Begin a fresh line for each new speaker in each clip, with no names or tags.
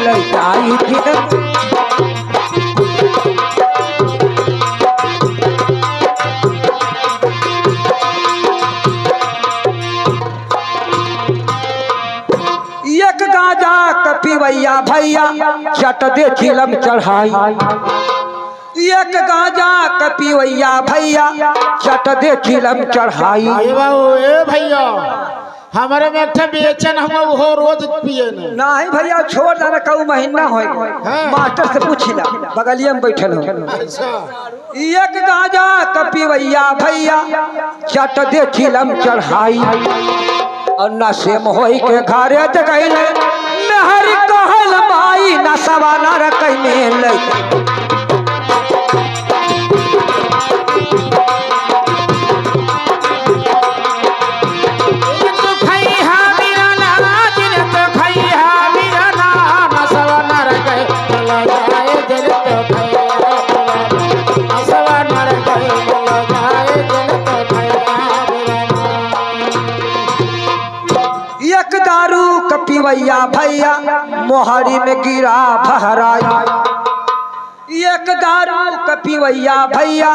ले जाई दिन एक गाजा कपिवैया भैया चट दे चिलम चढ़ाई एक गाजा कपिवैया भैया चट दे चिलम चढ़ाई
ए भैया हमारे में अच्छा बेचन हम वो रोज पिए
नहीं भैया छोड़ देना कऊ महीना हो मास्टर से पूछिला बगलिया में बैठल हो एक गाजा कपिवैया भैया चट दे चिलम चढ़ाई और नशे में होई के घरे जगैले नहर कहल माई नसवा न रकै में ले कपिवैया भैया मोहरी में गिरा भहराई एक दारू कपिवैया भैया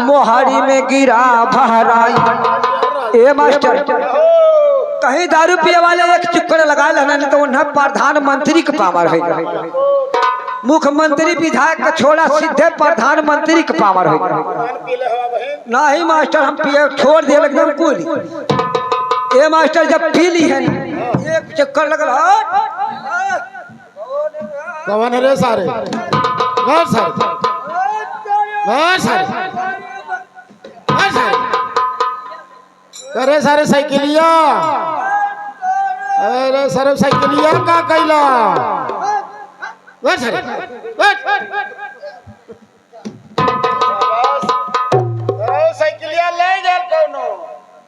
मोहरी में गिरा भहराई ए मास्टर कहीं दारू पिए वाले एक चुक्कर लगा लेना तो उन्हें प्रधानमंत्री के पावर है मुख्यमंत्री विधायक का छोड़ा सीधे प्रधानमंत्री के पावर है नहीं मास्टर हम पिए छोड़ दिए एकदम कुल ए मास्टर जब पी ली है एक चक्कर लग रहा
कौन है रे सारे अरे सारे साइकिलिया अरे सारे साइकिलिया का कैला साइकिलिया ले जा कौनो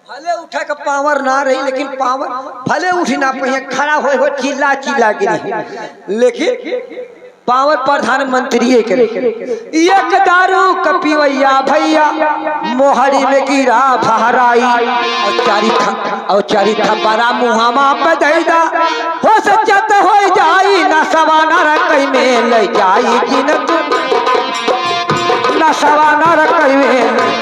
भले उठे का पावर ना रही लेकिन पावर भले उठी ना पे खड़ा हो चिल्ला चिल्ला गिरी लेकिन पावर प्रधानमंत्री करे एक दारू कपिवैया भैया मोहरी में गिरा भहराई और चारी थप्पड़ा मुहामा पे दैदा हो सचत हो जाई ना सवाना रकई में ले जाई जिनत ना सवाना रकई में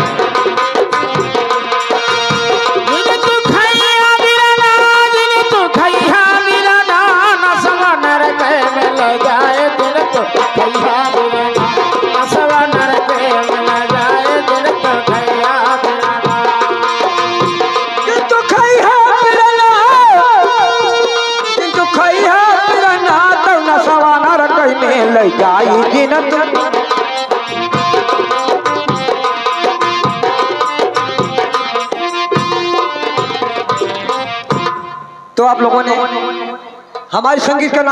तो आप लोगों ने हमारे संगीत का